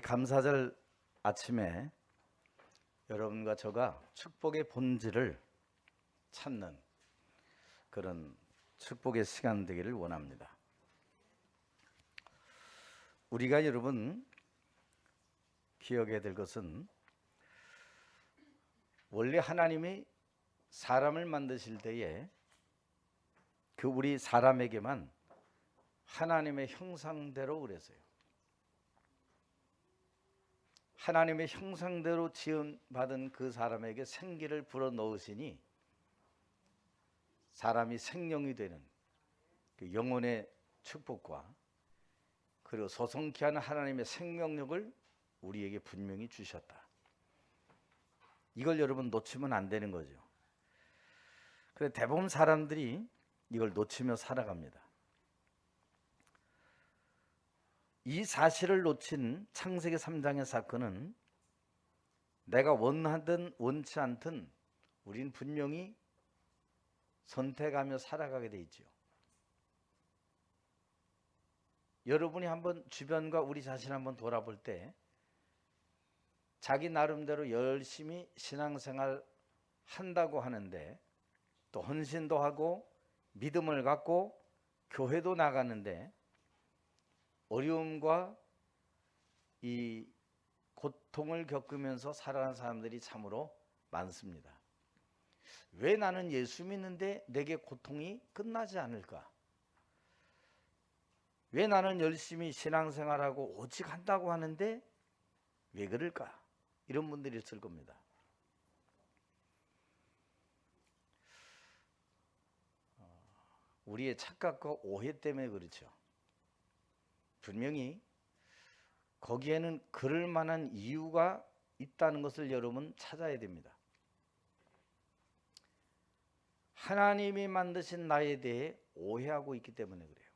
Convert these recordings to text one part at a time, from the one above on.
감사절 아침에 여러분과 저가 축복의 본질을 찾는 그런 축복의 시간 되기를 원합니다. 우리가 여러분 기억해야 될 것은 원래 하나님이 사람을 만드실 때에 그 우리 사람에게만 하나님의 형상대로 그랬어요. 하나님의 형상대로 지음받은 그 사람에게 생기를 불어넣으시니 사람이 생명이 되는 그 영혼의 축복과 그리고 소성케 하는 하나님의 생명력을 우리에게 분명히 주셨다. 이걸 여러분 놓치면 안 되는 거죠. 그래서 대부분 사람들이 이걸 놓치며 살아갑니다. 이 사실을 놓친 창세기 3장의 사건은 내가 원하든 원치 않든 우린 분명히 선택하며 살아가게 돼 있죠. 여러분이 한번 주변과 우리 자신 한번 돌아볼 때 자기 나름대로 열심히 신앙생활 한다고 하는데 또 헌신도 하고 믿음을 갖고 교회도 나가는데 어려움과 이 고통을 겪으면서 살아가는 사람들이 참으로 많습니다. 왜 나는 예수 믿는데 내게 고통이 끝나지 않을까? 왜 나는 열심히 신앙생활하고 오직 한다고 하는데 왜 그럴까? 이런 분들이 있을 겁니다. 우리의 착각과 오해 때문에 그렇죠. 분명히 거기에는 그럴 만한 이유가 있다는 것을 여러분 찾아야 됩니다. 하나님이 만드신 나에 대해 오해하고 있기 때문에 그래요.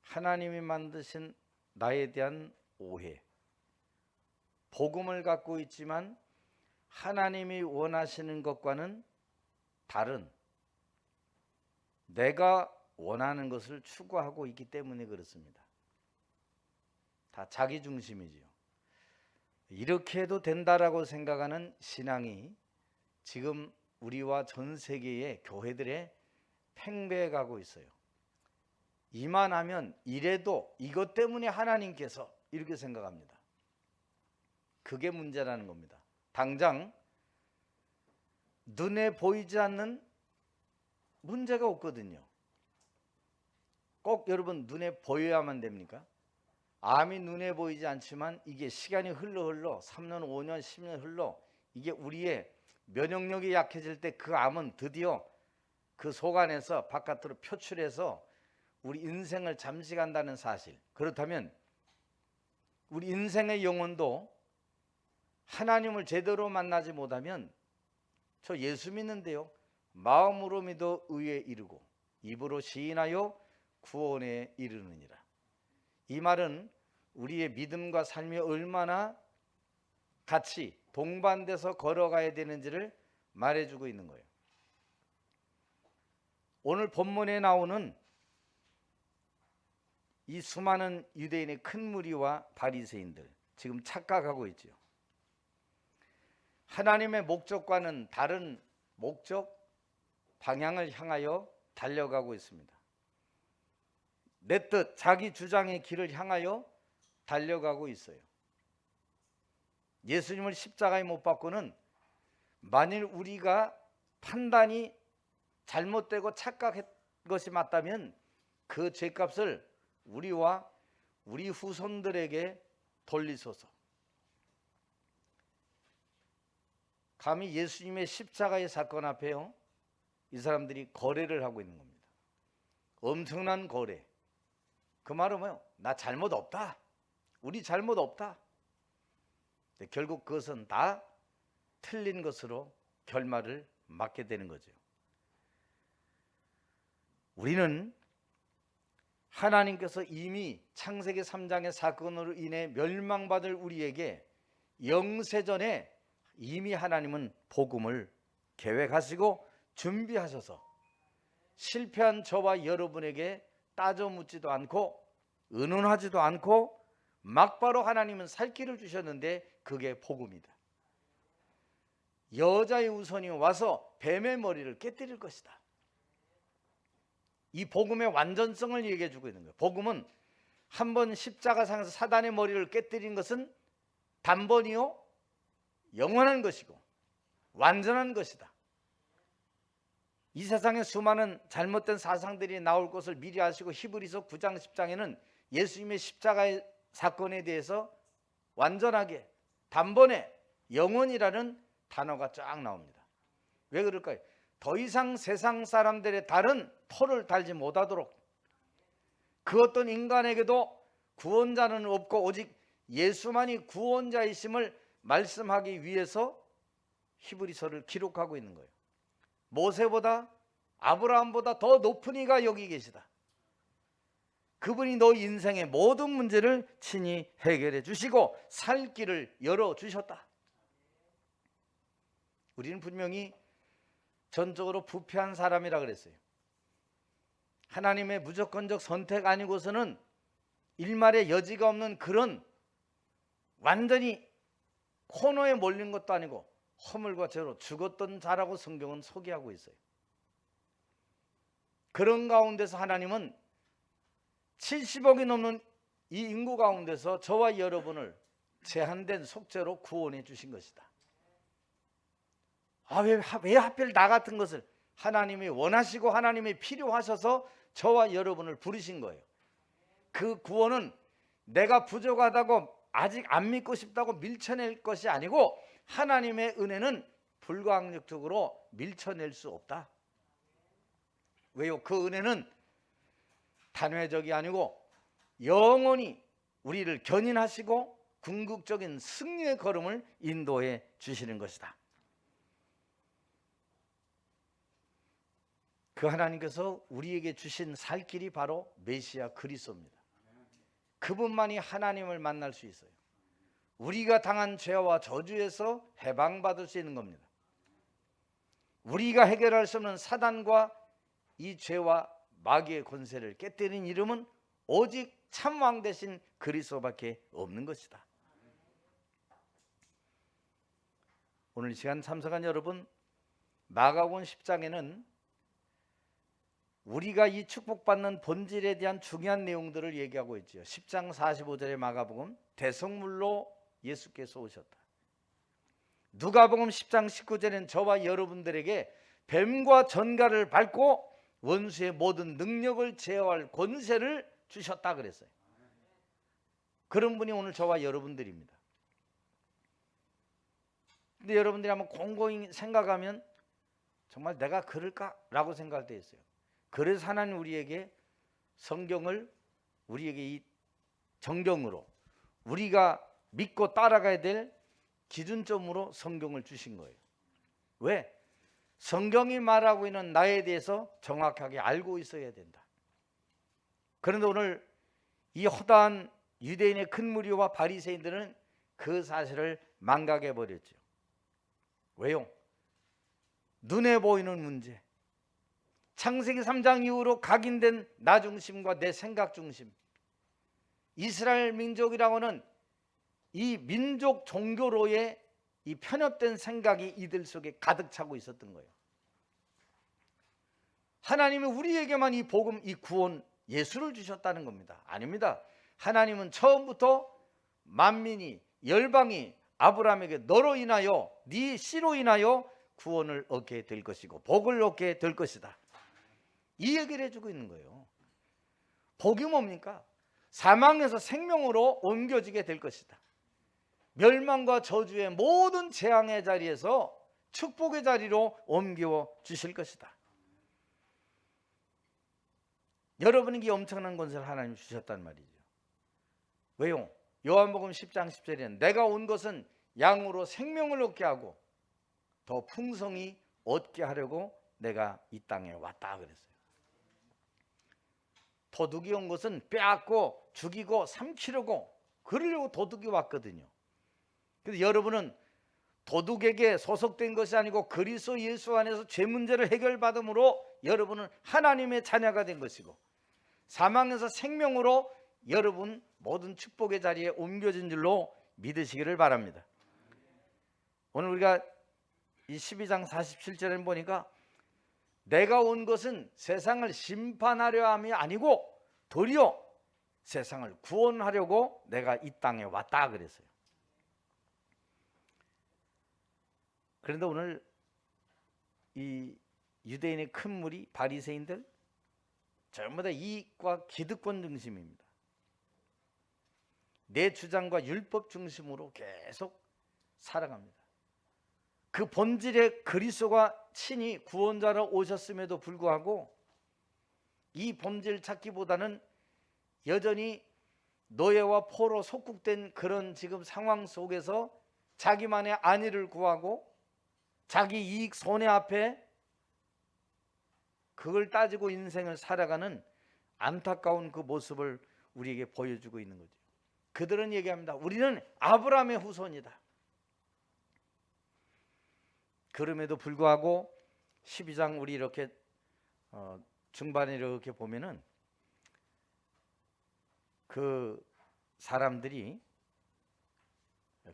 하나님이 만드신 나에 대한 오해. 복음을 갖고 있지만 하나님이 원하시는 것과는 다른 내가 원하는 것을 추구하고 있기 때문에 그렇습니다. 다 자기 중심이지요. 이렇게 해도 된다라고 생각하는 신앙이 지금 우리와 전 세계의 교회들의 팽배해 가고 있어요. 이만하면 이래도 이것 때문에 하나님께서 이렇게 생각합니다. 그게 문제라는 겁니다. 당장 눈에 보이지 않는 문제가 없거든요. 꼭 여러분 눈에 보여야만 됩니까? 암이 눈에 보이지 않지만 이게 시간이 흘러 3년, 5년, 10년 흘러 이게 우리의 면역력이 약해질 때 그 암은 드디어 그 속 안에서 바깥으로 표출해서 우리 인생을 잠식한다는 사실. 그렇다면 우리 인생의 영혼도 하나님을 제대로 만나지 못하면 저 예수 믿는데요. 마음으로 믿어 의에 이르고 입으로 시인하여 구원에 이르느니라. 이 말은 우리의 믿음과 삶이 얼마나 같이 동반돼서 걸어가야 되는지를 말해주고 있는 거예요. 오늘 본문에 나오는 이 수많은 유대인의 큰 무리와 바리새인들 지금 착각하고 있죠. 하나님의 목적과는 다른 목적, 방향을 향하여 달려가고 있습니다. 내 뜻, 자기 주장의 길을 향하여 달려가고 있어요. 예수님을 십자가에 못 박고는 만일 우리가 판단이 잘못되고 착각한 것이 맞다면 그 죄값을 우리와 우리 후손들에게 돌리소서. 감히 예수님의 십자가의 사건 앞에요, 이 사람들이 거래를 하고 있는 겁니다. 엄청난 거래. 그 말은 뭐예요? 나 잘못 없다. 우리 잘못 없다. 결국 그것은 다 틀린 것으로 결말을 맞게 되는 거죠. 우리는 하나님께서 이미 창세기 3장의 사건으로 인해 멸망받을 우리에게 영세전에 이미 하나님은 복음을 계획하시고 준비하셔서 실패한 저와 여러분에게 따져 묻지도 않고 의논하지도 않고 막바로 하나님은 살 길을 주셨는데 그게 복음이다. 여자의 우선이 와서 뱀의 머리를 깨뜨릴 것이다. 이 복음의 완전성을 얘기해 주고 있는 거예요. 복음은 한 번 십자가상에서 사단의 머리를 깨뜨린 것은 단번이요 영원한 것이고 완전한 것이다. 이 세상에 수많은 잘못된 사상들이 나올 것을 미리 아시고 히브리서 9장 10장에는 예수님의 십자가의 사건에 대해서 완전하게 단번에 영원이라는 단어가 쫙 나옵니다. 왜 그럴까요? 더 이상 세상 사람들의 다른 토를 달지 못하도록, 그 어떤 인간에게도 구원자는 없고 오직 예수만이 구원자이심을 말씀하기 위해서 히브리서를 기록하고 있는 거예요. 모세보다 아브라함보다 더 높은 이가 여기 계시다. 그분이 너 인생의 모든 문제를 친히 해결해 주시고 살 길을 열어주셨다. 우리는 분명히 전적으로 부패한 사람이라 그랬어요. 하나님의 무조건적 선택 아니고서는 일말의 여지가 없는 그런 완전히 코너에 몰린 것도 아니고 허물과 죄로 죽었던 자라고 성경은 소개하고 있어요. 그런 가운데서 하나님은 70억이 넘는 이 인구 가운데서 저와 여러분을 제한된 속죄로 구원해 주신 것이다. 왜 하필 나 같은 것을 하나님이 원하시고 하나님이 필요하셔서 저와 여러분을 부르신 거예요. 그 구원은 내가 부족하다고 아직 안 믿고 싶다고 밀쳐낼 것이 아니고 하나님의 은혜는 불가항력적으로 밀쳐낼 수 없다. 왜요? 그 은혜는 단회적이 아니고 영원히 우리를 견인하시고 궁극적인 승리의 걸음을 인도해 주시는 것이다. 그 하나님께서 우리에게 주신 살 길이 바로 메시아 그리스도입니다. 그분만이 하나님을 만날 수 있어요. 우리가 당한 죄와 저주에서 해방받을 수 있는 겁니다. 우리가 해결할 수 없는 사단과 이 죄와 마귀의 권세를 깨뜨린 이름은 오직 참왕 대신 그리스도밖에 없는 것이다. 오늘 이 시간 참석한 여러분, 마가복음 10장에는 우리가 이 축복받는 본질에 대한 중요한 내용들을 얘기하고 있죠. 10장 45절의 마가복음, 대성물로 예수께서 오셨다. 누가복음 10장 19절에는 저와 여러분들에게 뱀과 전갈을 밟고 원수의 모든 능력을 제어할 권세를 주셨다 그랬어요. 그런 분이 오늘 저와 여러분들입니다. 근데 여러분들이 한번 곰곰이 생각하면 정말 내가 그럴까라고 생각할 때 있어요. 그래서 하나님 우리에게 성경을 우리에게 이 정경으로 우리가 믿고 따라가야 될 기준점으로 성경을 주신 거예요. 왜? 성경이 말하고 있는 나에 대해서 정확하게 알고 있어야 된다. 그런데 오늘 이 허다한 유대인의 큰 무리와 바리새인들은 그 사실을 망각해 버렸죠. 왜요? 눈에 보이는 문제, 창세기 3장 이후로 각인된 나 중심과 내 생각 중심, 이스라엘 민족이라고는 이 민족 종교로의 이 편협된 생각이 이들 속에 가득 차고 있었던 거예요. 하나님이 우리에게만 이 복음, 이 구원, 예수를 주셨다는 겁니다. 아닙니다. 하나님은 처음부터 만민이, 열방이 아브라함에게 너로 인하여, 네 씨로 인하여 구원을 얻게 될 것이고 복을 얻게 될 것이다. 이 얘기를 해주고 있는 거예요. 복이 뭡니까? 사망에서 생명으로 옮겨지게 될 것이다. 멸망과 저주의 모든 재앙의 자리에서 축복의 자리로 옮겨 주실 것이다. 여러분에게 엄청난 권세를 하나님 주셨단 말이죠. 왜요? 요한복음 10장 10절에는 내가 온 것은 양으로 생명을 얻게 하고 더 풍성히 얻게 하려고 내가 이 땅에 왔다 그랬어요. 도둑이 온 것은 빼앗고 죽이고 삼키려고, 그러려고 도둑이 왔거든요. 그래서 여러분은 도둑에게 소속된 것이 아니고 그리스도 예수 안에서 죄 문제를 해결받음으로 여러분은 하나님의 자녀가 된 것이고 사망에서 생명으로 여러분 모든 축복의 자리에 옮겨진 줄로 믿으시기를 바랍니다. 오늘 우리가 이 12장 47절에 보니까 내가 온 것은 세상을 심판하려 함이 아니고 도리어 세상을 구원하려고 내가 이 땅에 왔다 그랬어요. 그런데 오늘 이 유대인의 큰 무리 바리새인들 전부 다 이익과 기득권 중심입니다. 내 주장과 율법 중심으로 계속 살아갑니다. 그 본질의 그리스도가 친히 구원자로 오셨음에도 불구하고 이 본질 찾기보다는 여전히 노예와 포로 속국된 그런 지금 상황 속에서 자기만의 안위를 구하고 자기 이익 손해 앞에 그걸 따지고 인생을 살아가는 안타까운 그 모습을 우리에게 보여주고 있는 거죠. 그들은 얘기합니다. 우리는 아브라함의 후손이다. 그럼에도 불구하고 12장 우리 이렇게 중반에 이렇게 보면은 그 사람들이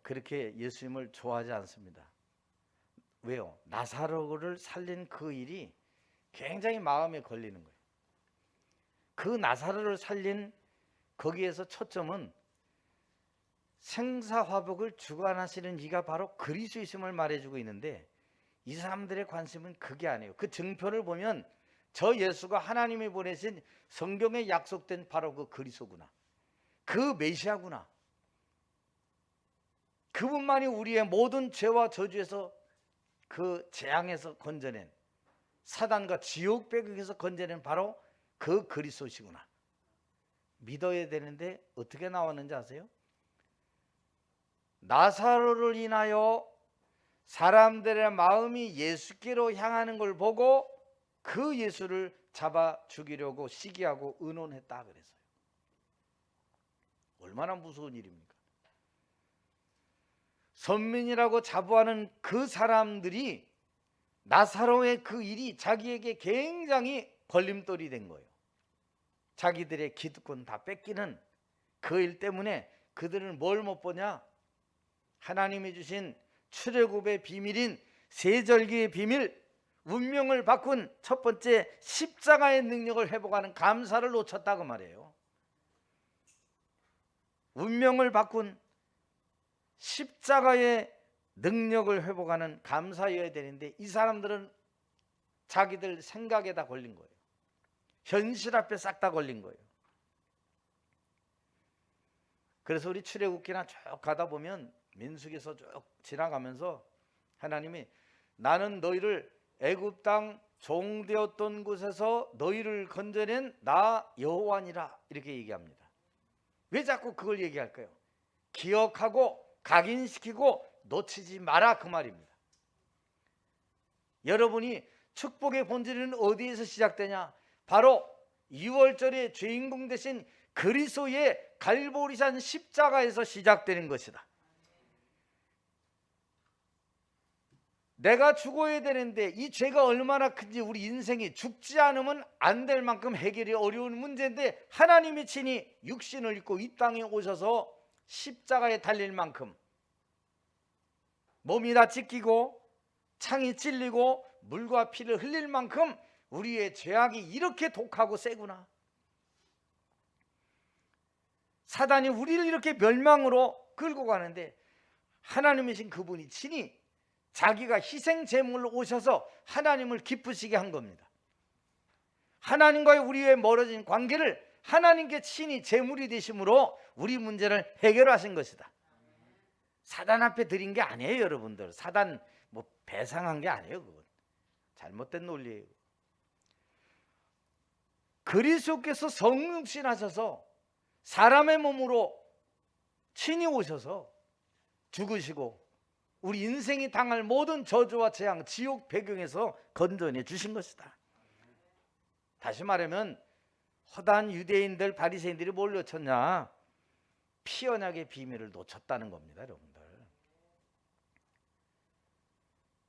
그렇게 예수님을 좋아하지 않습니다. 왜요? 나사로를 살린 그 일이 굉장히 마음에 걸리는 거예요. 그 나사로를 살린 거기에서 초점은 생사화복을 주관하시는 이가 바로 그리스도이심을 말해주고 있는데 이 사람들의 관심은 그게 아니에요. 그 증표를 보면 저 예수가 하나님이 보내신 성경에 약속된 바로 그 그리스도구나, 그 메시아구나, 그분만이 우리의 모든 죄와 저주에서 그 재앙에서 건져낸, 사단과 지옥 배경에서 건져낸 바로 그 그리스도시구나 믿어야 되는데 어떻게 나왔는지 아세요? 나사로를 인하여 사람들의 마음이 예수께로 향하는 걸 보고 그 예수를 잡아 죽이려고 시기하고 의논했다 그랬어요. 얼마나 무서운 일입니까? 선민이라고 자부하는 그 사람들이 나사로의 그 일이 자기에게 굉장히 걸림돌이 된 거예요. 자기들의 기득권 다 뺏기는 그 일 때문에 그들은 뭘 못 보냐? 하나님이 주신 출애굽의 비밀인 세절기의 비밀, 운명을 바꾼 첫 번째 십자가의 능력을 회복하는 감사를 놓쳤다고 말해요. 운명을 바꾼 십자가의 능력을 회복하는 감사여야 되는데 이 사람들은 자기들 생각에다 걸린 거예요. 현실 앞에 싹 다 걸린 거예요. 그래서 우리 출애굽기나 쭉 가다 보면 민수기에서 쭉 지나가면서 하나님이 나는 너희를 애굽 땅 종되었던 곳에서 너희를 건져낸 나 여호와니라 이렇게 얘기합니다. 왜 자꾸 그걸 얘기할까요? 기억하고 각인시키고 놓치지 마라 그 말입니다. 여러분이 축복의 본질은 어디에서 시작되냐? 바로 6월절의 주인공 되신 그리스도의 갈보리산 십자가에서 시작되는 것이다. 내가 죽어야 되는데 이 죄가 얼마나 큰지 우리 인생이 죽지 않으면 안 될 만큼 해결이 어려운 문제인데 하나님이 친히 육신을 입고 이 땅에 오셔서 십자가에 달릴 만큼 몸이 다 찢기고 창이 찔리고 물과 피를 흘릴 만큼 우리의 죄악이 이렇게 독하고 세구나. 사단이 우리를 이렇게 멸망으로 끌고 가는데 하나님이신 그분이 친히 자기가 희생 제물로 오셔서 하나님을 기쁘시게 한 겁니다. 하나님과의 우리의 멀어진 관계를 하나님께 친히 제물이 되심으로 우리 문제를 해결하신 것이다. 사단 앞에 드린 게 아니에요, 여러분들. 사단 뭐 배상한 게 아니에요, 그건. 잘못된 논리예요. 그리스도께서 성육신하셔서 사람의 몸으로 친히 오셔서 죽으시고 우리 인생이 당할 모든 저주와 재앙, 지옥 배경에서 건져내 주신 것이다. 다시 말하면 허다한 유대인들, 바리새인들이 뭘 놓쳤냐? 피 언약의 비밀을 놓쳤다는 겁니다, 여러분들.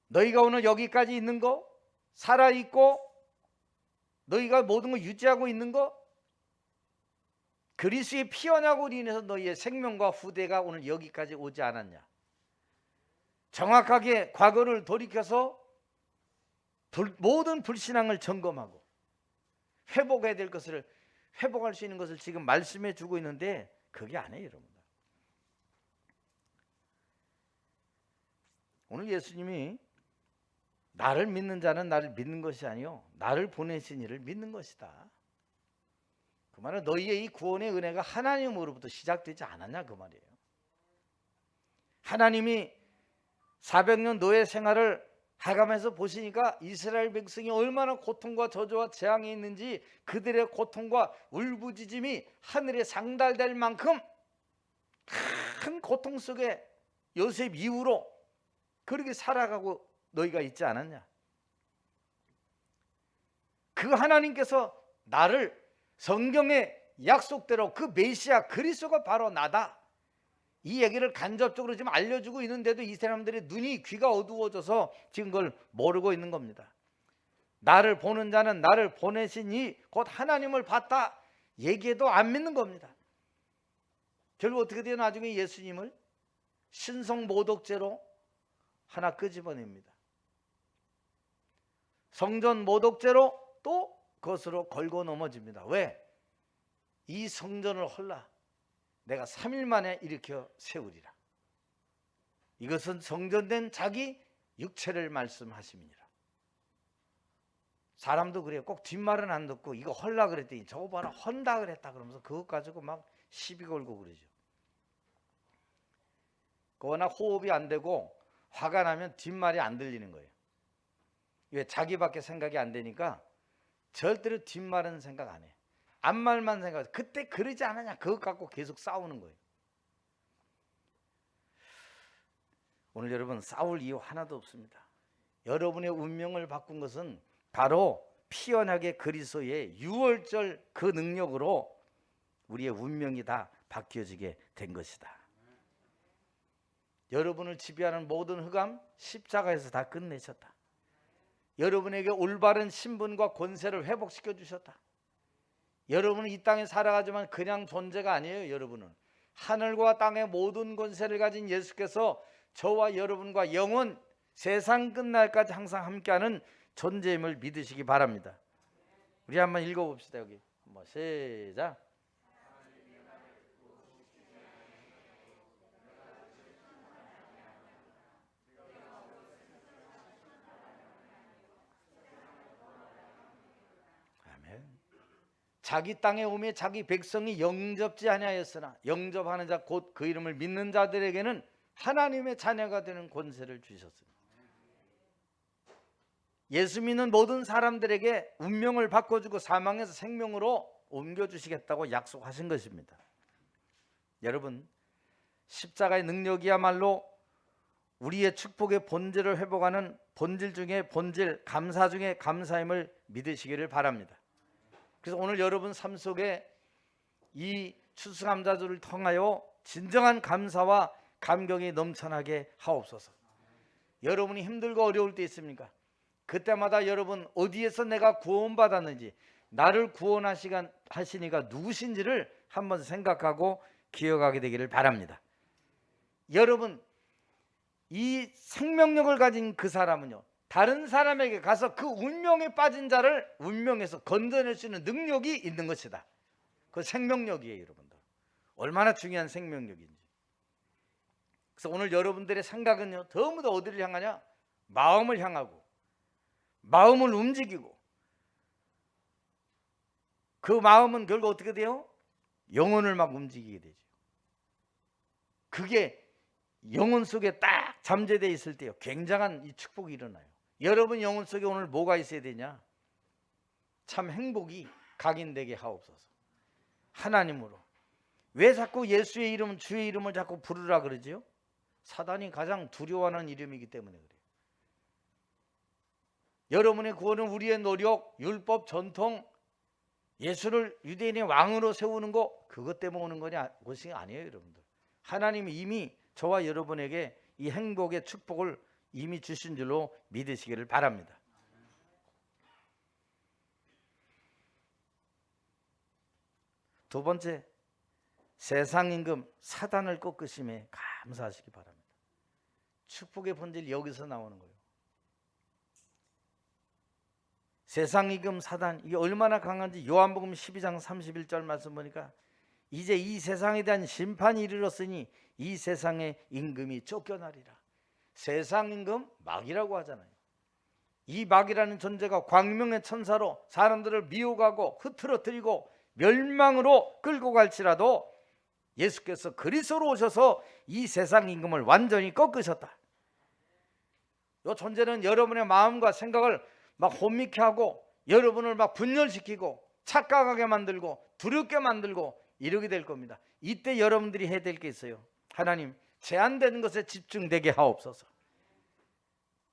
너희가 오늘 여기까지 있는 거, 살아있고 너희가 모든 걸 유지하고 있는 거, 그리스도의 피 언약으로 인해서 너희의 생명과 후대가 오늘 여기까지 오지 않았냐? 정확하게 과거를 돌이켜서 모든 불신앙을 점검하고 회복해야 될 것을 회복할 수 있는 것을 지금 말씀해 주고 있는데 그게 아니에요, 여러분들. 오늘 예수님이 나를 믿는 자는 나를 믿는 것이 아니요 나를 보내신 이를 믿는 것이다. 그 말은 너희의 이 구원의 은혜가 하나님으로부터 시작되지 않았냐 그 말이에요. 하나님이 400년 노예 생활을 해가면서 보시니까 이스라엘 백성이 얼마나 고통과 저주와 재앙이 있는지 그들의 고통과 울부짖음이 하늘에 상달될 만큼 큰 고통 속에 요셉 이후로 그렇게 살아가고 너희가 있지 않았냐? 그 하나님께서 나를 성경의 약속대로 그 메시아 그리스도가 바로 나다, 이 얘기를 간접적으로 지금 알려주고 있는데도 이 사람들의 눈이 귀가 어두워져서 지금 그걸 모르고 있는 겁니다. 나를 보는 자는 나를 보내신 이 곧 하나님을 봤다 얘기해도 안 믿는 겁니다. 결국 어떻게 돼요? 나중에 예수님을 신성 모독죄로 하나 끄집어냅니다. 성전 모독죄로 또 그것으로 걸고 넘어집니다. 왜? 이 성전을 헐라 내가 3일 만에 일으켜 세우리라. 이것은 성전된 자기 육체를 말씀하심이니라. 사람도 그래요. 꼭 뒷말은 안 듣고 이거 헐라 그랬더니 저거 봐라 헌다 그랬다 그러면서 그것 가지고 막 시비 걸고 그러죠. 워낙 호흡이 안 되고 화가 나면 뒷말이 안 들리는 거예요. 왜? 자기밖에 생각이 안 되니까 절대로 뒷말은 생각 안 해. 앞말만 생각해. 그때 그러지 않았냐 그것 갖고 계속 싸우는 거예요. 오늘 여러분 싸울 이유 하나도 없습니다. 여러분의 운명을 바꾼 것은 바로 피 언약의 그리스도의 유월절 그 능력으로 우리의 운명이 다 바뀌어지게 된 것이다. 여러분을 지배하는 모든 흑암 십자가에서 다 끝내셨다. 여러분에게 올바른 신분과 권세를 회복시켜 주셨다. 여러분은 이 땅에 살아가지만 그냥 존재가 아니에요. 여러분은 하늘과 땅의 모든 권세를 가진 예수께서 저와 여러분과 영원 세상 끝날까지 항상 함께하는 존재임을 믿으시기 바랍니다. 우리 한번 읽어봅시다. 여기 한번 시작. 자기 땅에 오매 자기 백성이 영접지 아니하였으나 영접하는 자 곧 그 이름을 믿는 자들에게는 하나님의 자녀가 되는 권세를 주셨습니다. 예수 믿는 모든 사람들에게 운명을 바꿔주고 사망에서 생명으로 옮겨주시겠다고 약속하신 것입니다. 여러분, 십자가의 능력이야말로 우리의 축복의 본질을 회복하는 본질 중에 본질, 감사 중에 감사임을 믿으시기를 바랍니다. 그래서 오늘 여러분 삶 속에 이 추수감사주를 통하여 진정한 감사와 감격이 넘쳐나게 하옵소서. 여러분이 힘들고 어려울 때 있습니까? 그때마다 여러분 어디에서 내가 구원받았는지, 나를 구원하시니가 누구신지를 한번 생각하고 기억하게 되기를 바랍니다. 여러분, 이 생명력을 가진 그 사람은요, 다른 사람에게 가서 그 운명에 빠진 자를 운명에서 건져낼 수 있는 능력이 있는 것이다. 그 생명력이에요. 여러분들 얼마나 중요한 생명력인지. 그래서 오늘 여러분들의 생각은요, 너무도 어디를 향하냐? 마음을 향하고 마음을 움직이고, 그 마음은 결국 어떻게 돼요? 영혼을 막 움직이게 되죠. 그게 영혼 속에 딱 잠재되어 있을 때요, 굉장한 이 축복이 일어나요. 여러분 영혼 속에 오늘 뭐가 있어야 되냐? 참 행복이 각인되게 하옵소서. 하나님으로. 왜 자꾸 예수의 이름, 주의 이름을 자꾸 부르라 그러지요? 사단이 가장 두려워하는 이름이기 때문에 그래요. 여러분의 구원은 우리의 노력, 율법, 전통, 예수를 유대인의 왕으로 세우는 거, 그것 때문에 오는 것이 아니에요. 여러분들, 하나님이 이미 저와 여러분에게 이 행복의 축복을 이미 주신 줄로 믿으시기를 바랍니다. 두 번째, 세상 임금 사단을 꺾으심에 감사하시기 바랍니다. 축복의 본질이 여기서 나오는 거예요. 세상 임금 사단, 이게 얼마나 강한지 요한복음 12장 31절 말씀 보니까 이제 이 세상에 대한 심판이 이르렀으니 이 세상의 임금이 쫓겨나리라. 세상 임금 마귀라고 하잖아요. 이 마귀라는 존재가 광명의 천사로 사람들을 미혹하고 흐트러뜨리고 멸망으로 끌고 갈지라도 예수께서 그리스도로 오셔서 이 세상 임금을 완전히 꺾으셨다. 이 존재는 여러분의 마음과 생각을 막 혼미케 하고 여러분을 막 분열시키고 착각하게 만들고 두렵게 만들고 이러게 될 겁니다. 이때 여러분들이 해야 될 게 있어요. 하나님, 제한된 것에 집중되게 하옵소서.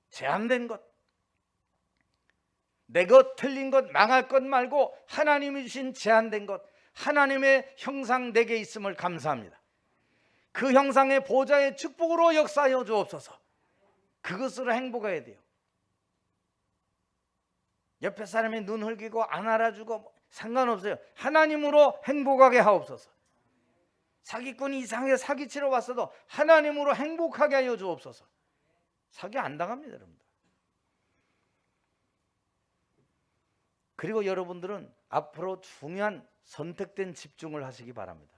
제한된 것, 내 것, 틀린 것, 망할 것 말고 하나님이 주신 제한된 것, 하나님의 형상 내게 있음을 감사합니다. 그 형상의 보좌의 축복으로 역사하여 주옵소서. 그것으로 행복해야 돼요. 옆에 사람이 눈 흘기고 안 알아주고 상관없어요. 하나님으로 행복하게 하옵소서. 사기꾼이 이상하게 사기치러 왔어도 하나님으로 행복하게 하여 주옵소서. 사기 안 당합니다, 여러분들. 그리고 여러분들은 앞으로 중요한 선택된 집중을 하시기 바랍니다.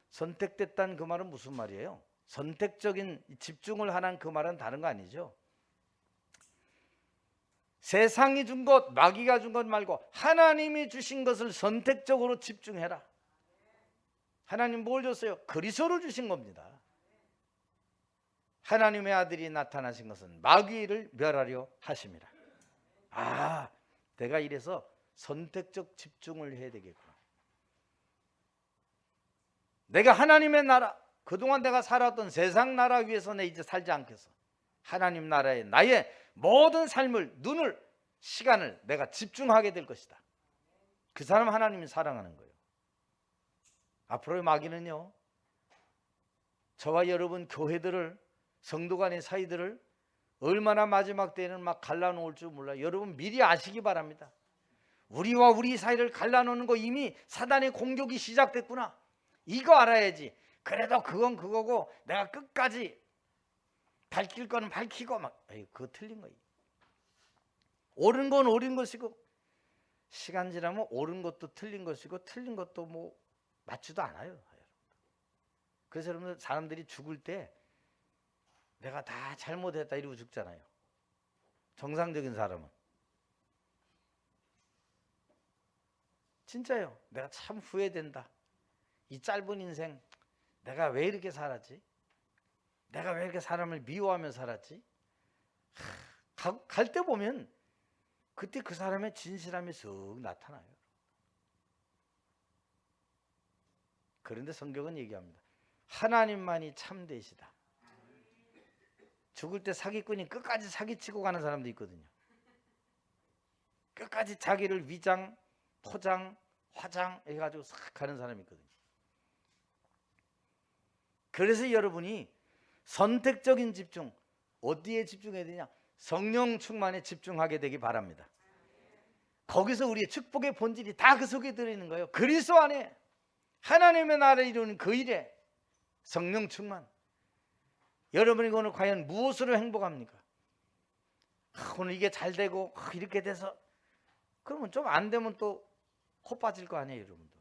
선택됐다는 그 말은 무슨 말이에요? 선택적인 집중을 하는 그 말은 다른 거 아니죠. 세상이 준 것, 마귀가 준 것 말고 하나님이 주신 것을 선택적으로 집중해라. 하나님 뭘 줬어요? 그리스도를 주신 겁니다. 하나님의 아들이 나타나신 것은 마귀를 멸하려 하심이라. 아, 내가 이래서 선택적 집중을 해야 되겠구나. 내가 하나님의 나라, 그동안 내가 살았던 세상 나라 위에서 내 이제 살지 않겠어. 하나님 나라에 나의 모든 삶을, 눈을, 시간을 내가 집중하게 될 것이다. 그 사람 하나님이 사랑하는 거예요. 앞으로의 마귀는요, 저와 여러분 교회들을, 성도 간의 사이들을 얼마나 마지막 때에는 막 갈라놓을 줄 몰라요. 여러분 미리 아시기 바랍니다. 우리와 우리 사이를 갈라놓는 거 이미 사단의 공격이 시작됐구나. 이거 알아야지. 그래도 그건 그거고 내가 끝까지 밝힐 거는 밝히고 막, 에이, 그거 틀린 거예요. 옳은 건 옳은 것이고 시간 지나면 옳은 것도 틀린 것이고 틀린 것도 뭐 맞지도 않아요. 그래서 여러분, 사람들이 죽을 때 내가 다 잘못했다 이러고 죽잖아요. 정상적인 사람은. 진짜요. 내가 참 후회된다. 이 짧은 인생 내가 왜 이렇게 살았지? 내가 왜 이렇게 사람을 미워하며 살았지? 갈 때 보면 그때 그 사람의 진실함이 쓱 나타나요. 그런데 성경은 얘기합니다. 하나님만이 참되시다. 죽을 때 사기꾼이 끝까지 사기치고 가는 사람도 있거든요. 끝까지 자기를 위장, 포장, 화장 해가지고 싹 가는 사람이 있거든요. 그래서 여러분이 선택적인 집중, 어디에 집중해야 되냐? 성령 충만에 집중하게 되기 바랍니다. 거기서 우리의 축복의 본질이 다 그 속에 들어있는 거예요. 그리스도 안에 하나님의 나라를 이루는 그 일에 성령 충만. 여러분이 오늘 과연 무엇으로 행복합니까? 오늘 이게 잘 되고 이렇게 돼서, 그러면 좀 안 되면 또 코 빠질 거 아니에요, 여러분도.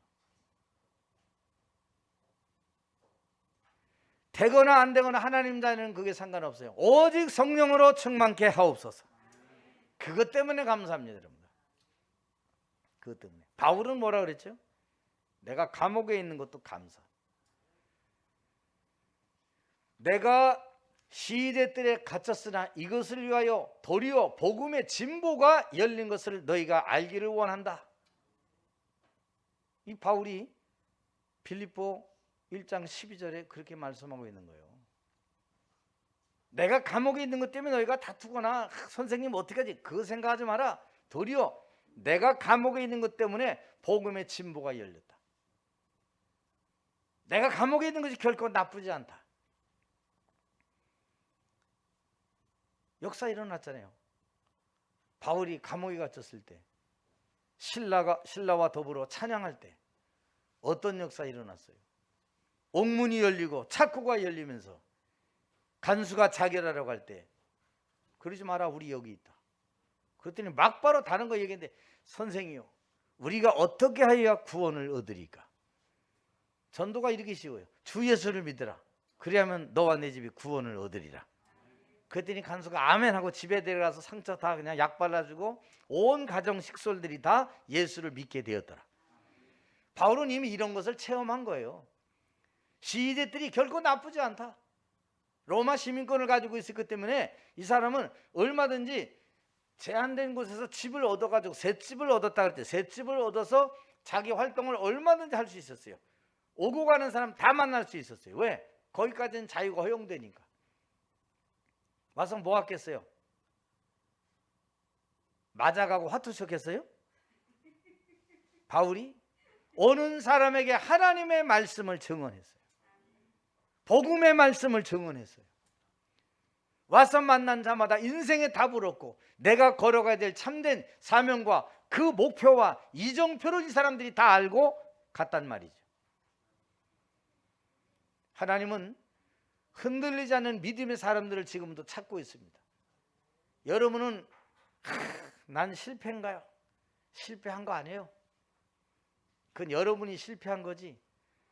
되거나 안 되거나 하나님 자녀는 그게 상관없어요. 오직 성령으로 충만케 하옵소서. 그것 때문에 감사합니다, 여러분들. 그것 때문에. 바울은 뭐라 그랬죠? 내가 감옥에 있는 것도 감사. 내가 시대들에 갇혔으나 이것을 위하여 도리어 복음의 진보가 열린 것을 너희가 알기를 원한다. 이 바울이 빌립보 1장 12절에 그렇게 말씀하고 있는 거예요. 내가 감옥에 있는 것 때문에 너희가 다투거나 선생님 어떻게 하지? 그거 생각하지 마라. 도리어 내가 감옥에 있는 것 때문에 복음의 진보가 열렸다. 내가 감옥에 있는 것이 결코 나쁘지 않다. 역사 일어났잖아요. 바울이 감옥에 갇혔을 때, 신라와 더불어 찬양할 때 어떤 역사 일어났어요? 옥문이 열리고 창고가 열리면서 간수가 자결하라고 할 때 그러지 마라, 우리 여기 있다. 그랬더니 막바로 다른 거 얘기했는데, 선생이요, 우리가 어떻게 하여야 구원을 얻으리까? 전도가 이렇게 쉬워요. 주 예수를 믿으라. 그래야면 너와 내 집이 구원을 얻으리라. 그랬더니 간수가 아멘 하고 집에 데려가서 상처 다 그냥 약 발라주고 온 가정 식솔들이 다 예수를 믿게 되었더라. 바울은 이미 이런 것을 체험한 거예요. 시대들이 결코 나쁘지 않다. 로마 시민권을 가지고 있었기 때문에 이 사람은 얼마든지 제한된 곳에서 집을 얻어가지고 새 집을 얻었다 그랬대. 새 집을 얻어서 자기 활동을 얼마든지 할 수 있었어요. 오고 가는 사람 다 만날 수 있었어요. 왜? 거기까지는 자유가 허용되니까. 와서 뭐 했겠어요? 맞아가고 화투석 했어요? 바울이 오는 사람에게 하나님의 말씀을 증언했어요. 복음의 말씀을 증언했어요. 와서 만난 자마다 인생의 답을 얻고 내가 걸어가야 될 참된 사명과 그 목표와 이정표를 이 사람들이 다 알고 갔단 말이죠. 하나님은 흔들리지 않는 믿음의 사람들을 지금도 찾고 있습니다. 여러분은 난 실패인가요? 실패한 거 아니에요. 그건 여러분이 실패한 거지,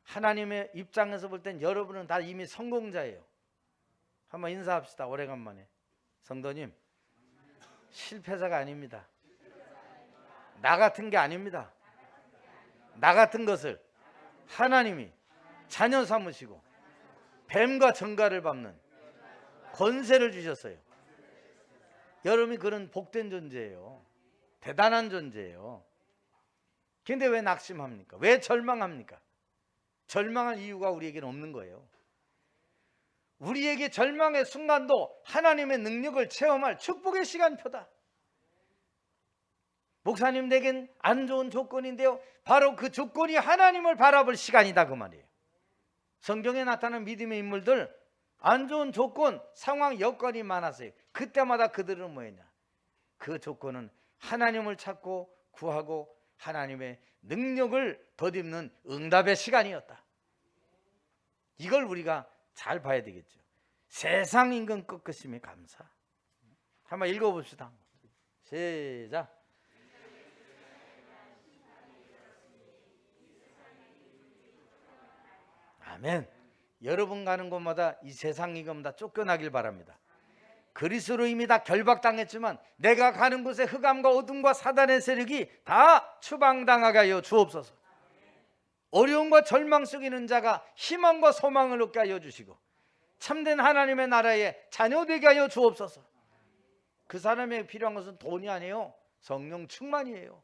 하나님의 입장에서 볼 땐 여러분은 다 이미 성공자예요. 한번 인사합시다. 오래간만에. 성도님, 실패자가 아닙니다. 나 같은 게 아닙니다. 나 같은 것을 하나님이 자녀 삼으시고 뱀과 정갈을 밟는 권세를 주셨어요. 여러분이 그런 복된 존재예요. 대단한 존재예요. 근데 왜 낙심합니까? 왜 절망합니까? 절망할 이유가 우리에게는 없는 거예요. 우리에게 절망의 순간도 하나님의 능력을 체험할 축복의 시간표다. 목사님에겐 안 좋은 조건인데요, 바로 그 조건이 하나님을 바라볼 시간이다, 그 말이에요. 성경에 나타난 믿음의 인물들, 안 좋은 조건, 상황, 여건이 많았어요. 그때마다 그들은 뭐였냐? 그 조건은 하나님을 찾고 구하고 하나님의 능력을 덧입는 응답의 시간이었다. 이걸 우리가 잘 봐야 되겠죠. 세상 임금 꺾으심에 감사. 한번 읽어봅시다. 시작. 아멘. 여러분 가는 곳마다 이 세상 임금 다 쫓겨나길 바랍니다. 그리스도로 이미 다 결박당했지만 내가 가는 곳에 흑암과 어둠과 사단의 세력이 다 추방당하게 하여 주옵소서. 어려움과 절망 속에 있는 자가 희망과 소망을 얻게 하여 주시고 참된 하나님의 나라에 자녀되게 하여 주옵소서. 그 사람에게 필요한 것은 돈이 아니에요. 성령 충만이에요.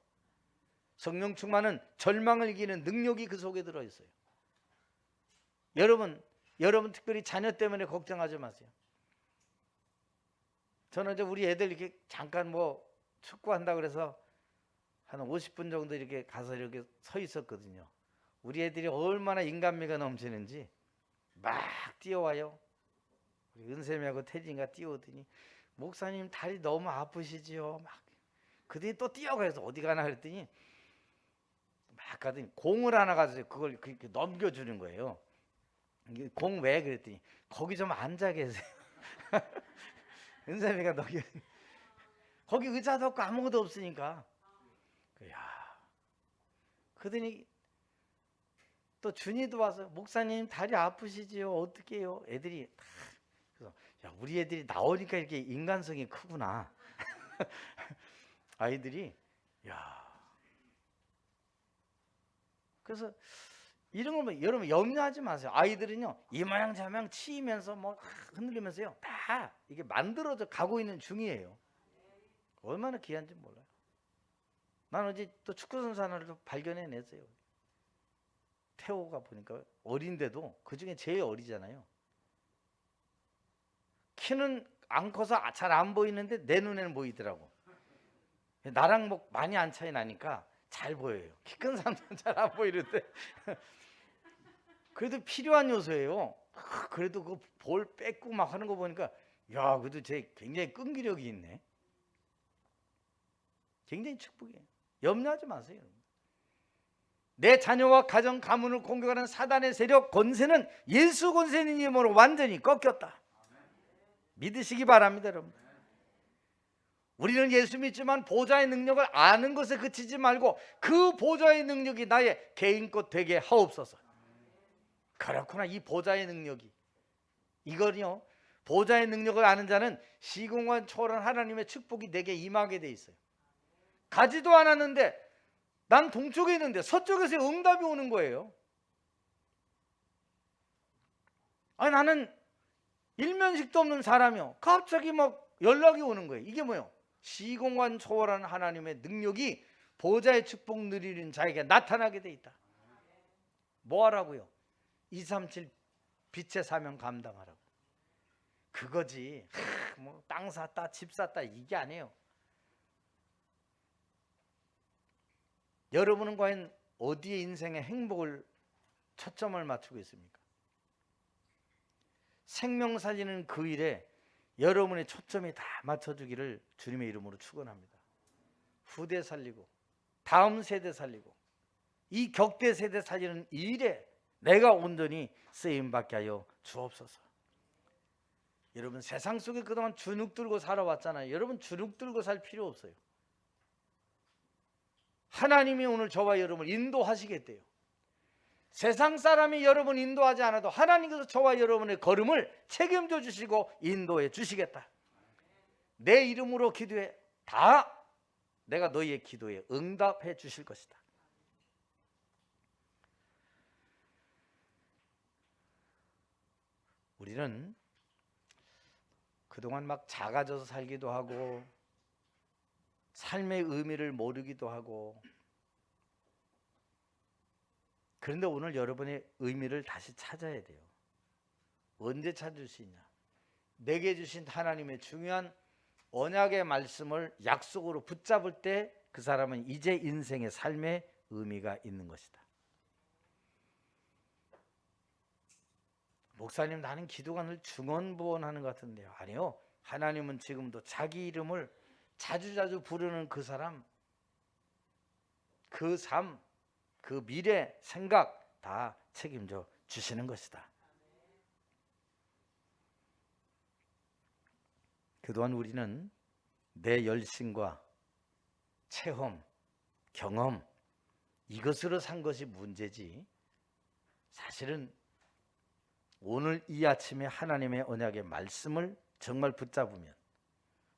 성령 충만은 절망을 이기는 능력이 그 속에 들어있어요. 여러분 특별히 자녀 때문에 걱정하지 마세요. 저는 이제 우리 애들 이렇게 잠깐 뭐 축구한다 그래서 한 50분 정도 이렇게 가서 이렇게 서 있었거든요. 우리 애들이 얼마나 인간미가 넘치는지 막 뛰어와요. 우리 은샘이하고 태진이가 뛰어오더니 목사님 다리 너무 아프시지요? 막 그들이 또 뛰어가서 어디 가나 그랬더니 막 가더니 공을 하나 가지고 그걸 그렇게 넘겨주는 거예요. 공 왜? 그랬더니 거기 좀 앉아 계세요. 은샘이가 넘겨. 거기 의자도 없고 아무것도 없으니까. 야, 그러더니 또 준이도 와서 목사님 다리 아프시지요? 어떻게 해요? 애들이 다 그래서 야, 우리 애들이 나오니까 이렇게 인간성이 크구나. 아이들이 야. 그래서 이런 걸 여러분 염려하지 마세요. 아이들은요 이 모양 저 모양 치이면서 뭐 흔들리면서요 다 이게 만들어져 가고 있는 중이에요. 얼마나 귀한지 몰라요. 난 어제 또 축구 선수 하나를 또 발견해냈어요. 태호가 보니까 어린데도 그 중에 제일 어리잖아요. 키는 안 커서 잘 안 보이는데 내 눈에는 보이더라고. 나랑 뭐 많이 안 차이 나니까 잘 보여요. 키 큰 사람들은 잘 안 보이는데 그래도 필요한 요소예요. 그래도 그 볼 뺏고 막 하는 거 보니까 야, 그래도 쟤 굉장히 끈기력이 있네. 굉장히 축복이에요. 염려하지 마세요. 내 자녀와 가정 가문을 공격하는 사단의 세력 권세는 예수 권세인 이름으로 완전히 꺾였다. 믿으시기 바랍니다, 여러분. 우리는 예수 믿지만 보좌의 능력을 아는 것에 그치지 말고 그 보좌의 능력이 나의 개인 것 되게 하옵소서. 그렇구나, 이 보좌의 능력이, 이거는요, 보좌의 능력을 아는 자는 시공간 초월한 하나님의 축복이 내게 임하게 돼 있어요. 가지도 않았는데 난 동쪽에 있는데 서쪽에서 응답이 오는 거예요. 아니, 나는 일면식도 없는 사람이요, 갑자기 막 연락이 오는 거예요. 이게 뭐예요? 시공간 초월한 하나님의 능력이 보좌의 축복 누리는 자에게 나타나게 돼 있다. 뭐 하라고요? 237 빛의 사명 감당하라고. 그거지. 뭐 땅 샀다 집 샀다 이게 아니에요. 여러분은 과연 어디에 인생의 행복을 초점을 맞추고 있습니까? 생명 살리는 그 일에 여러분의 초점이 다 맞춰주기를 주님의 이름으로 축원합니다. 후대 살리고 다음 세대 살리고 이 격대 세대 살리는 이 일에 내가 온전히 쓰임받게 하여 주옵소서. 여러분, 세상 속에 그동안 주눅 들고 살아왔잖아요. 여러분, 주눅 들고 살 필요 없어요. 하나님이 오늘 저와 여러분을 인도하시겠대요. 세상 사람이 여러분 인도하지 않아도 하나님께서 저와 여러분의 걸음을 책임져 주시고 인도해 주시겠다. 내 이름으로 기도해 다 내가 너희의 기도에 응답해 주실 것이다. 우리는 그동안 막 작아져서 살기도 하고 삶의 의미를 모르기도 하고, 그런데 오늘 여러분의 의미를 다시 찾아야 돼요. 언제 찾을 수 있냐? 내게 주신 하나님의 중요한 언약의 말씀을 약속으로 붙잡을 때 그 사람은 이제 인생의 삶의 의미가 있는 것이다. 목사님, 나는 기도가 늘 중언부언하는 것 같은데요. 아니요, 하나님은 지금도 자기 이름을 자주자주 부르는 그 사람, 그 삶, 그 미래 생각 다 책임져 주시는 것이다. 그동안 우리는 내 열심과 체험, 경험 이것으로 산 것이 문제지, 사실은 오늘 이 아침에 하나님의 언약의 말씀을 정말 붙잡으면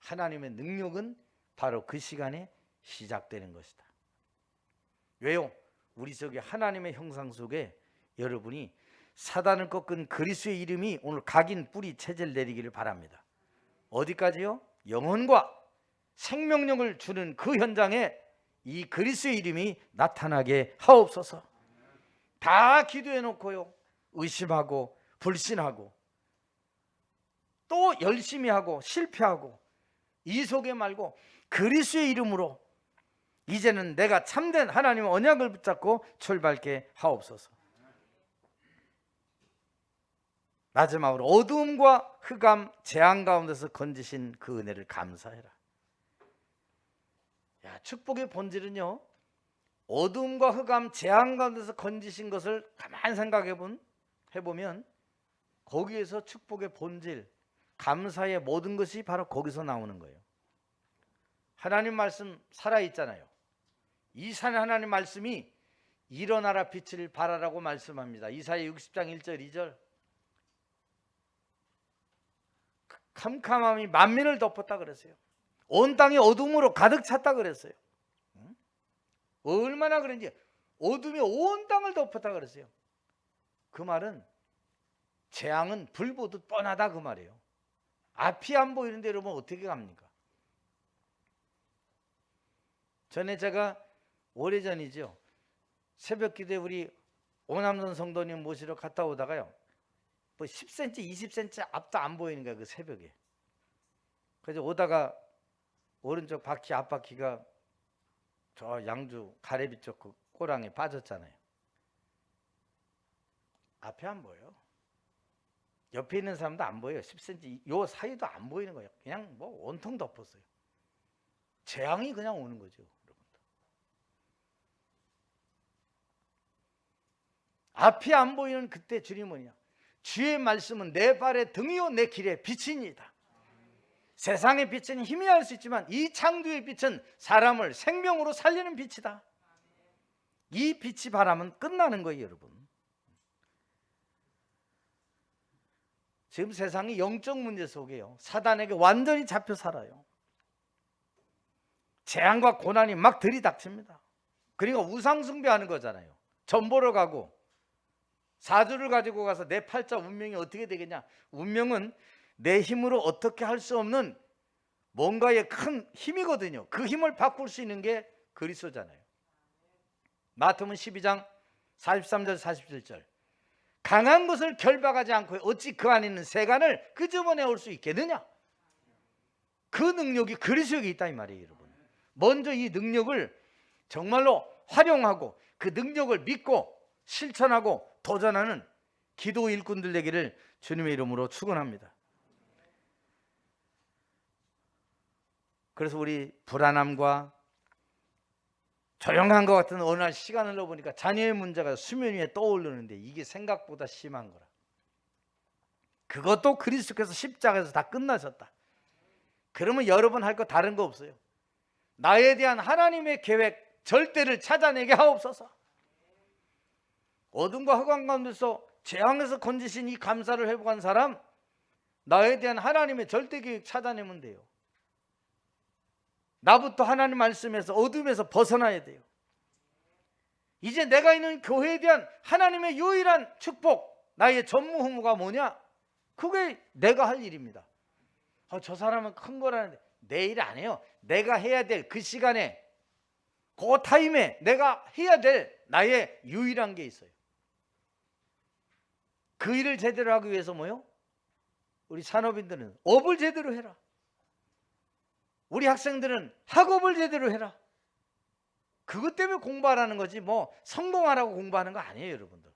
하나님의 능력은 바로 그 시간에 시작되는 것이다. 왜요? 우리 속에 하나님의 형상 속에 여러분이 사단을 꺾은 그리스도의 이름이 오늘 각인 뿌리 체질 내리기를 바랍니다. 어디까지요? 영혼과 생명력을 주는 그 현장에 이 그리스도의 이름이 나타나게 하옵소서. 다 기도해 놓고요, 의심하고 불신하고 또 열심히 하고 실패하고 이 속에 말고 그리스도의 이름으로 이제는 내가 참된 하나님의 언약을 붙잡고 출발케 하옵소서. 마지막으로 어두움과 흑암 재앙 가운데서 건지신 그 은혜를 감사해라. 야, 축복의 본질은요, 어두움과 흑암 재앙 가운데서 건지신 것을 가만히 해보면 거기에서 축복의 본질, 감사의 모든 것이 바로 거기서 나오는 거예요. 하나님 말씀 살아있잖아요. 이 하나님 말씀이 일어나라 빛을 발하라고 말씀합니다. 이사야 60장 1절 2절. 캄캄함이 만민을 덮었다 그랬어요. 온 땅이 어둠으로 가득 찼다 그랬어요. 얼마나 그런지 어둠이 온 땅을 덮었다 그랬어요. 그 말은 재앙은 불 보듯 뻔하다 그 말이에요. 앞이 안 보이는데 여러분 어떻게 갑니까? 전에 제가 오래전이죠, 새벽 기도에 우리 오남선 성도님 모시러 갔다 오다가요, 뭐 10cm 20cm 앞도 안 보이는 거야, 그 새벽에. 그래서 오다가 오른쪽 바퀴 앞바퀴가 저 양주 가래비 쪽 그 꼬랑에 빠졌잖아요. 앞에 안 보여. 옆에 있는 사람도 안 보여요. 10cm 요 사이도 안 보이는 거예요. 그냥 뭐 온통 덮었어요. 재앙이 그냥 오는 거죠, 여러분. 앞이 안 보이는 그때 주님 뭐냐? 주의 말씀은 내 발의 등이요 내 길의 빛이니이다. 세상의 빛은 희미할 수 있지만 이 창조의 빛은 사람을 생명으로 살리는 빛이다. 이 빛이 바라면 끝나는 거예요, 여러분. 지금 세상이 영적 문제 속에요. 사단에게 완전히 잡혀 살아요. 재앙과 고난이 막 들이닥칩니다. 그러니까 우상숭배하는 거잖아요. 전 보러 가고 사주를 가지고 가서 내 팔자 운명이 어떻게 되겠냐. 운명은 내 힘으로 어떻게 할 수 없는 뭔가의 큰 힘이거든요. 그 힘을 바꿀 수 있는 게 그리스도잖아요. 마태복음 12장 43절 47절 강한 것을 결박하지 않고 어찌 그 안에 있는 세간을 끄집어내올 수 있겠느냐. 그 능력이 그리스도에게 있다 이 말이에요, 여러분. 먼저 이 능력을 정말로 활용하고 그 능력을 믿고 실천하고 도전하는 기도 일꾼들 되기를 주님의 이름으로 축원합니다. 그래서 우리 불안함과 조용한 것 같은 어느 날 시간을 넣어보니까 자녀의 문제가 수면 위에 떠오르는데 이게 생각보다 심한 거라. 그것도 그리스도께서 십자가에서 다 끝나셨다. 그러면 여러분 할 거 다른 거 없어요. 나에 대한 하나님의 계획 절대를 찾아내게 하옵소서. 어둠과 흑암 가운데서 재앙에서 건지신 이 감사를 회복한 사람, 나에 대한 하나님의 절대 계획 찾아내면 돼요. 나부터 하나님 말씀에서 어둠에서 벗어나야 돼요. 이제 내가 있는 교회에 대한 하나님의 유일한 축복, 나의 전무후무가 뭐냐? 그게 내가 할 일입니다. 저 사람은 큰 거라는데 내 일 안 해요. 내가 해야 될 그 시간에 그 타임에 내가 해야 될 나의 유일한 게 있어요. 그 일을 제대로 하기 위해서 뭐요? 우리 산업인들은 업을 제대로 해라. 우리 학생들은 학업을 제대로 해라. 그것 때문에 공부하라는 거지 뭐 성공하라고 공부하는 거 아니에요, 여러분들.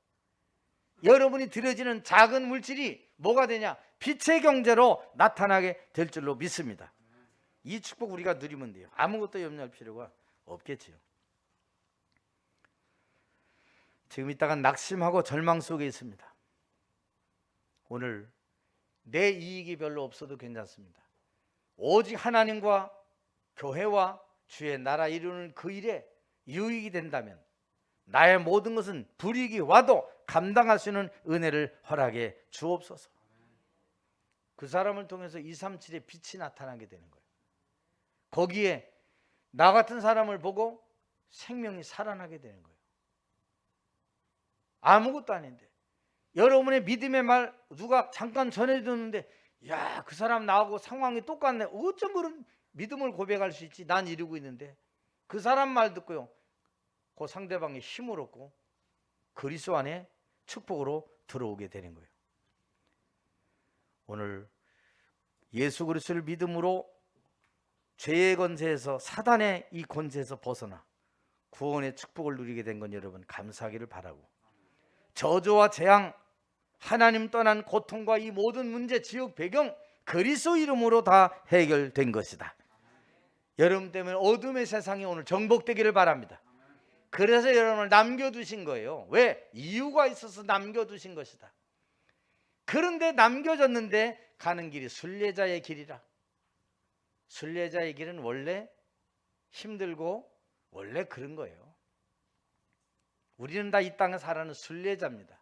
여러분이 들여지는 작은 물질이 뭐가 되냐? 빛의 경제로 나타나게 될 줄로 믿습니다. 이 축복 우리가 누리면 돼요. 아무것도 염려할 필요가 없겠지요. 지금 이따가 낙심하고 절망 속에 있습니다. 오늘 내 이익이 별로 없어도 괜찮습니다. 오직 하나님과 교회와 주의 나라 이루는 그 일에 유익이 된다면 나의 모든 것은 불이익이 와도 감당할 수 있는 은혜를 허락해 주옵소서. 그 사람을 통해서 237의 빛이 나타나게 되는 거예요. 거기에 나 같은 사람을 보고 생명이 살아나게 되는 거예요. 아무것도 아닌데 여러분의 믿음의 말 누가 잠깐 전해줬는데 야, 그 사람 나하고 상황이 똑같네. 어쩜 그런 믿음을 고백할 수 있지? 난 이러고 있는데. 그 사람 말 듣고요, 그 상대방의 힘을 얻고 그리스도 안에 축복으로 들어오게 되는 거예요. 오늘 예수 그리스도를 믿음으로 죄의 권세에서, 사단의 이 권세에서 벗어나 구원의 축복을 누리게 된 건 여러분 감사하기를 바라고, 저주와 재앙, 하나님 떠난 고통과 이 모든 문제, 지옥 배경 그리스도 이름으로 다 해결된 것이다. 여러분 때문에 어둠의 세상이 오늘 정복되기를 바랍니다. 그래서 여러분을 남겨두신 거예요. 왜? 이유가 있어서 남겨두신 것이다. 그런데 남겨졌는데 가는 길이 순례자의 길이라. 순례자의 길은 원래 힘들고 원래 그런 거예요. 우리는 다 이 땅에 살아는 순례자입니다.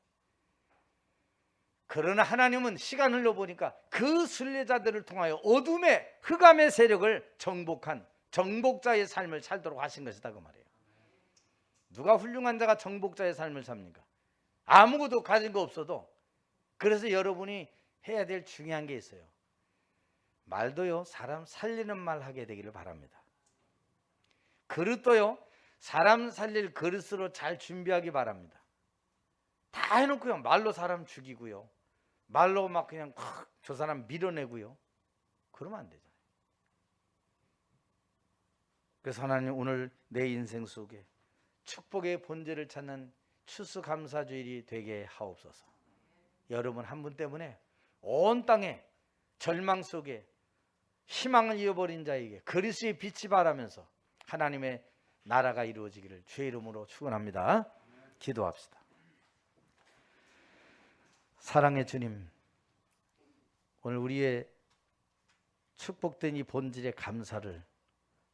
그러나 하나님은 시간 흘러보니까 그 순례자들을 통하여 어둠의 흑암의 세력을 정복한 정복자의 삶을 살도록 하신 것이다 그 말이에요. 누가 훌륭한 자가 정복자의 삶을 삽니까? 아무것도 가진 거 없어도. 그래서 여러분이 해야 될 중요한 게 있어요. 말도요, 사람 살리는 말 하게 되기를 바랍니다. 그릇도요, 사람 살릴 그릇으로 잘 준비하기 바랍니다. 다 해놓고요, 말로 사람 죽이고요, 말로 막 그냥 저 사람 밀어내고요, 그러면 안 되잖아요. 그래서 하나님 오늘 내 인생 속에 축복의 본질을 찾는 추수감사주일이 되게 하옵소서. 여러분 한 분 때문에 온 땅에 절망 속에 희망을 잃어버린 자에게 그리스도의 빛이 바라면서 하나님의 나라가 이루어지기를 주의 이름으로 축원합니다. 기도합시다. 사랑의 주님, 오늘 우리의 축복된 이 본질의 감사를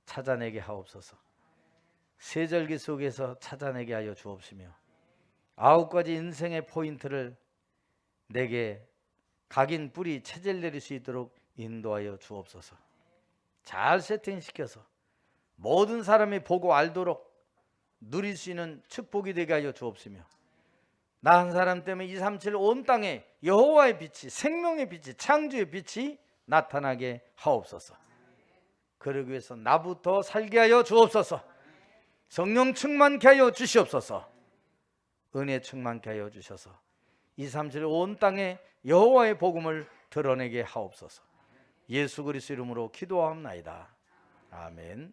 찾아내게 하옵소서. 세절기 속에서 찾아내게 하여 주옵시며 9가지 인생의 포인트를 내게 각인 뿌리 체질 내릴 수 있도록 인도하여 주옵소서. 잘 세팅시켜서 모든 사람이 보고 알도록 누릴 수 있는 축복이 되게 하여 주옵시며 나 한 사람 때문에 237 온 땅에 여호와의 빛이, 생명의 빛이, 창조의 빛이 나타나게 하옵소서. 그러기 위해서 나부터 살게 하여 주옵소서. 성령 충만케 하여 주시옵소서. 은혜 충만케 하여 주셔서 237 온 땅에 여호와의 복음을 드러내게 하옵소서. 예수 그리스도 이름으로 기도하옵나이다. 아멘.